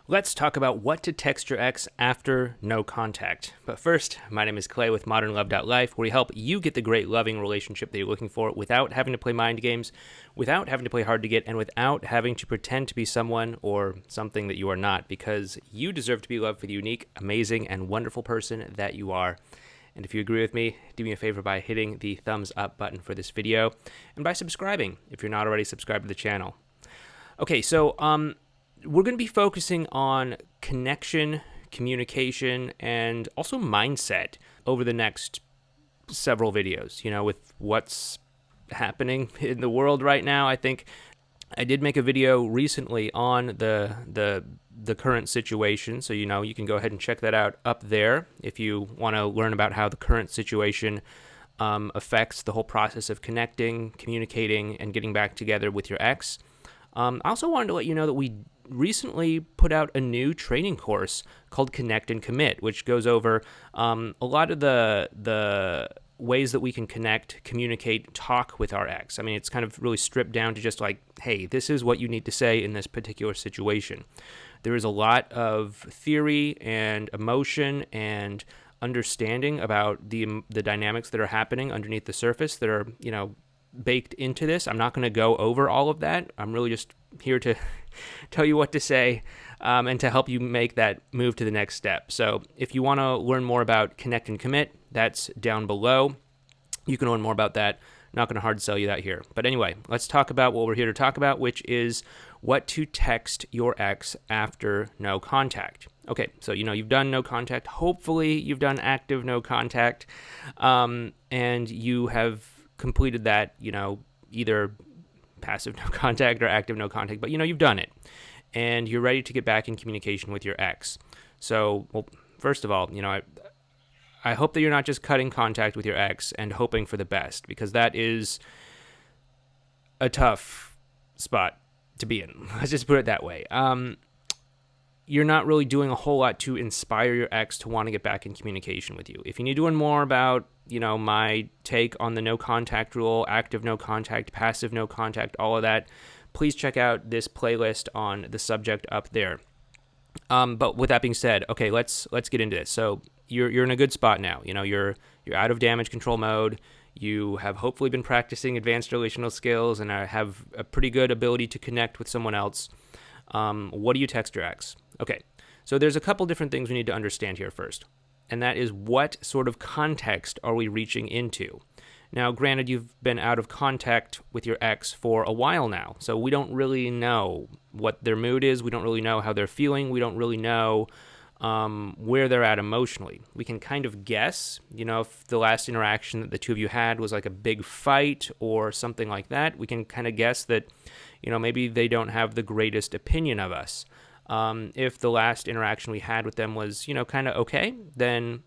Let's talk about what to text your ex after no contact. But first, my name is Clay with ModernLove.life, where we help you get the great loving relationship that you're looking for without having to play mind games, without having to play hard to get, and without having to pretend to be someone or something that you are not, because you deserve to be loved for the unique, amazing, and wonderful person that you are. And if you agree with me, do me a favor by hitting the thumbs up button for this video and by subscribing if you're not already subscribed to the channel. Okay, so we're going to be focusing on connection, communication, and also mindset over the next several videos. You know, with what's happening in the world right now, I think I did make a video recently on the current situation. So, you know, you can go ahead and check that out up there if you want to learn about how the current situation affects the whole process of connecting, communicating, and getting back together with your ex. I also wanted to let you know that we recently put out a new training course called Connect and Commit, which goes over a lot of the ways that we can connect, communicate, talk with our ex. I mean, it's kind of really stripped down to just like, hey, this is what you need to say in this particular situation. There is a lot of theory and emotion and understanding about the dynamics that are happening underneath the surface that are, you know, baked into this. I'm not going to go over all of that. I'm really just here to tell you what to say and to help you make that move to the next step. So if you want to learn more about Connect and Commit, that's down below. You can learn more about that. Not going to hard sell you that here. But anyway, let's talk about what we're here to talk about, which is what to text your ex after no contact. Okay, so you know you've done no contact. Hopefully you've done active no contact, and you have completed that, you know, either passive no contact or active no contact, but you know, you've done it and you're ready to get back in communication with your ex. So, well, first of all, you know, I hope that you're not just cutting contact with your ex and hoping for the best, because that is a tough spot to be in. Let's just put it that way. You're not really doing a whole lot to inspire your ex to want to get back in communication with you. If you need to learn more about, you know, my take on the no contact rule, active no contact, passive no contact, all of that, please check out this playlist on the subject up there. But with that being said, okay, let's get into this. So you're in a good spot now. You know, you're out of damage control mode. You have hopefully been practicing advanced relational skills and have a pretty good ability to connect with someone else. What do you text your ex? Okay, so there's a couple different things we need to understand here first, and that is what sort of context are we reaching into? Now, granted, you've been out of contact with your ex for a while now, so we don't really know what their mood is. We don't really know how they're feeling. We don't really know where they're at emotionally. We can kind of guess, you know, if the last interaction that the two of you had was like a big fight or something like that. We can kind of guess that, you know, maybe they don't have the greatest opinion of us. If the last interaction we had with them was, you know, kind of okay, then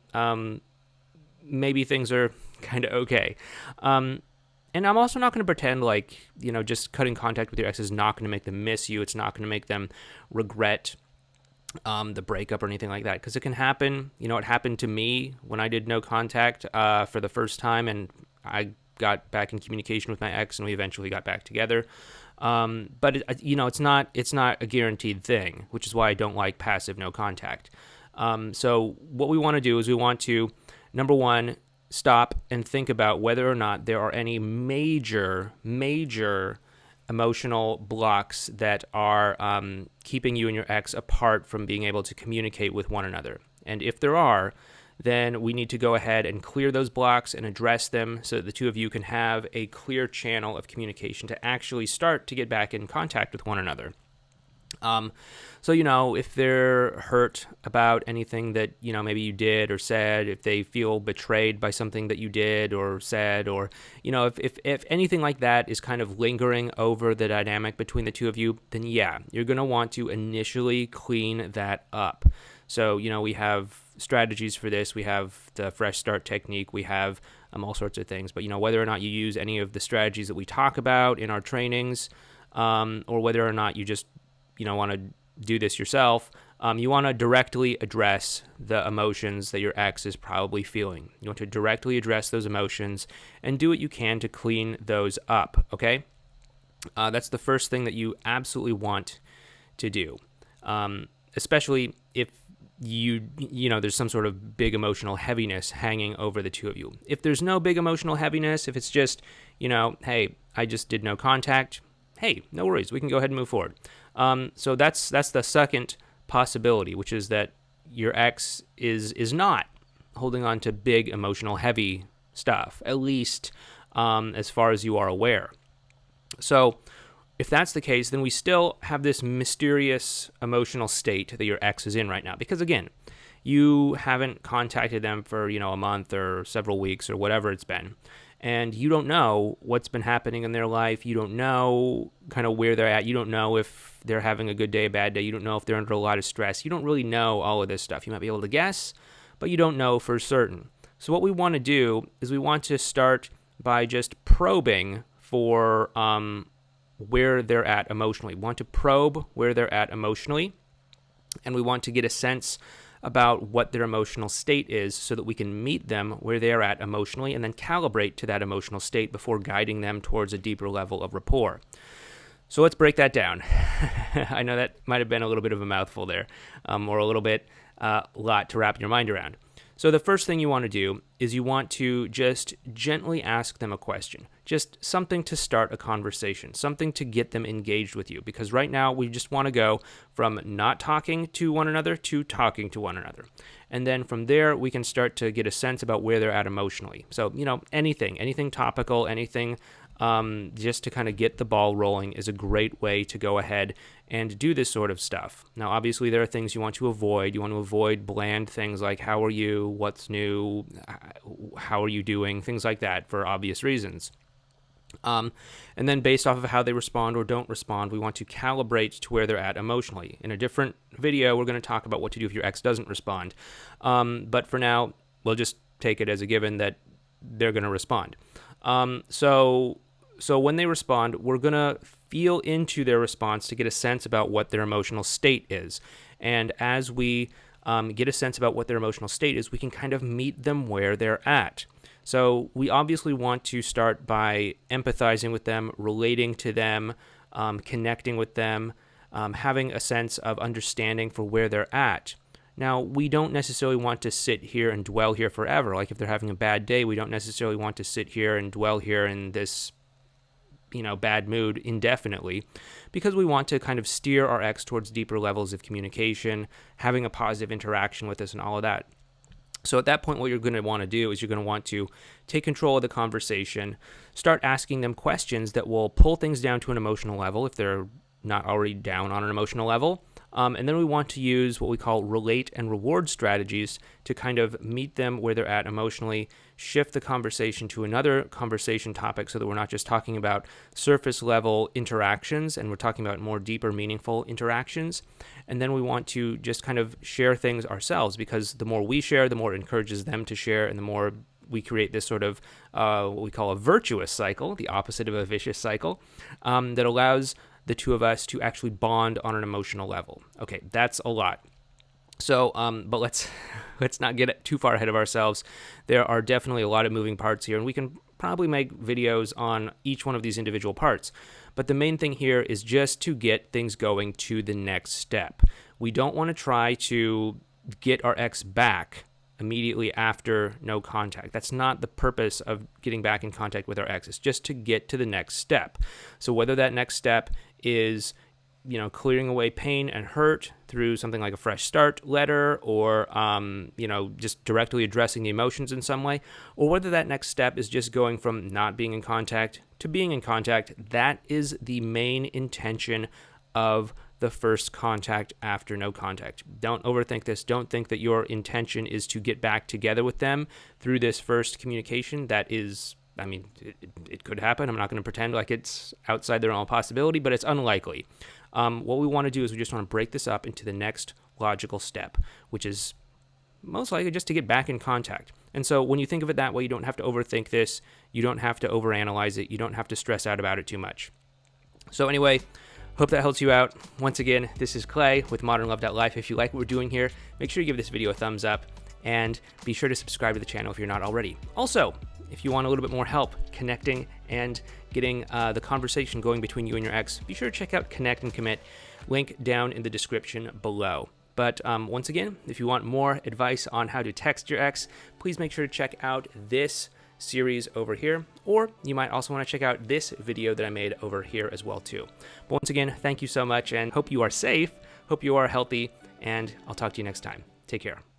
maybe things are kind of okay. And I'm also not going to pretend like, you know, just cutting contact with your ex is not going to make them miss you. It's not going to make them regret the breakup or anything like that, because it can happen. You know, it happened to me when I did no contact for the first time, and I got back in communication with my ex, and we eventually got back together. But you know, it's not a guaranteed thing, which is why I don't like passive no contact. So what we want to do is we want to, number one, stop and think about whether or not there are any major emotional blocks that are keeping you and your ex apart from being able to communicate with one another. And if there are, then we need to go ahead and clear those blocks and address them so that the two of you can have a clear channel of communication to actually start to get back in contact with one another. So, you know, if they're hurt about anything that, you know, maybe you did or said, if they feel betrayed by something that you did or said, or, you know, if anything like that is kind of lingering over the dynamic between the two of you, then yeah, you're going to want to initially clean that up. So, you know, we have strategies for this. We have the fresh start technique. We have all sorts of things. But, you know, whether or not you use any of the strategies that we talk about in our trainings, or whether or not you just, you know, want to do this yourself, you want to directly address the emotions that your ex is probably feeling. You want to directly address those emotions and do what you can to clean those up, okay? That's the first thing that you absolutely want to do. especially if there's some sort of big emotional heaviness hanging over the two of you. If there's no big emotional heaviness, if it's just, hey, I just did no contact, hey, no worries, we can go ahead and move forward. So that's the second possibility, which is that your ex is not holding on to big emotional heavy stuff, at least as far as you are aware. So if that's the case, then we still have this mysterious emotional state that your ex is in right now. Because again, you haven't contacted them for, a month or several weeks or whatever it's been. And you don't know what's been happening in their life. You don't know kind of where they're at. You don't know if they're having a good day, a bad day. You don't know if they're under a lot of stress. You don't really know all of this stuff. You might be able to guess, but you don't know for certain. So what we want to do is we want to start by just probing for where they're at emotionally. We want to probe where they're at emotionally, and we want to get a sense about what their emotional state is so that we can meet them where they're at emotionally and then calibrate to that emotional state before guiding them towards a deeper level of rapport. So let's break that down. I know that might have been a little bit of a mouthful there, or a little bit lot to wrap your mind around. So the first thing you want to do is you want to just gently ask them a question, just something to start a conversation, something to get them engaged with you. Because right now we just want to go from not talking to one another to talking to one another. And then from there, we can start to get a sense about where they're at emotionally. So, anything topical, anything just to kind of get the ball rolling is a great way to go ahead and do this sort of stuff. Now, obviously, there are things you want to avoid. You want to avoid bland things like, how are you, what's new, how are you doing, things like that for obvious reasons. And then based off of how they respond or don't respond, we want to calibrate to where they're at emotionally. In a different video, we're going to talk about what to do if your ex doesn't respond. But for now, we'll just take it as a given that they're going to respond. So when they respond, we're going to feel into their response to get a sense about what their emotional state is. And as we get a sense about what their emotional state is, we can kind of meet them where they're at. So we obviously want to start by empathizing with them, relating to them, connecting with them, having a sense of understanding for where they're at. Now, we don't necessarily want to sit here and dwell here forever. Like if they're having a bad day, we don't necessarily want to sit here and dwell here in this, bad mood indefinitely, because we want to kind of steer our ex towards deeper levels of communication, having a positive interaction with us and all of that. So at that point, what you're going to want to do is you're going to want to take control of the conversation, start asking them questions that will pull things down to an emotional level if they're not already down on an emotional level. And then we want to use what we call relate and reward strategies to kind of meet them where they're at emotionally, shift the conversation to another conversation topic so that we're not just talking about surface level interactions and we're talking about more deeper, meaningful interactions. And then we want to just kind of share things ourselves, because the more we share, the more it encourages them to share, and the more we create this sort of what we call a virtuous cycle, the opposite of a vicious cycle, that allows the two of us to actually bond on an emotional level. Okay, that's a lot. So, but let's not get too far ahead of ourselves. There are definitely a lot of moving parts here, and we can probably make videos on each one of these individual parts. But the main thing here is just to get things going to the next step. We don't want to try to get our ex back immediately after no contact. That's not the purpose of getting back in contact with our ex. It's just to get to the next step. So whether that next step is, clearing away pain and hurt through something like a fresh start letter, or, just directly addressing the emotions in some way, or whether that next step is just going from not being in contact to being in contact, that is the main intention of the first contact after no contact. Don't overthink this. Don't think that your intention is to get back together with them through this first communication. That is, it could happen. I'm not going to pretend like it's outside the realm of possibility, but it's unlikely. What we want to do is we just want to break this up into the next logical step, which is most likely just to get back in contact. And so when you think of it that way, you don't have to overthink this. You don't have to overanalyze it. You don't have to stress out about it too much. So anyway, hope that helps you out. Once again, this is Clay with ModernLove.life. If you like what we're doing here, make sure you give this video a thumbs up, and be sure to subscribe to the channel if you're not already. Also, if you want a little bit more help connecting and getting the conversation going between you and your ex, be sure to check out Connect and Commit, link down in the description below. But once again, if you want more advice on how to text your ex, please make sure to check out this series over here, or you might also want to check out this video that I made over here as well too. But once again, thank you so much, and hope you are safe, hope you are healthy, and I'll talk to you next time. Take care.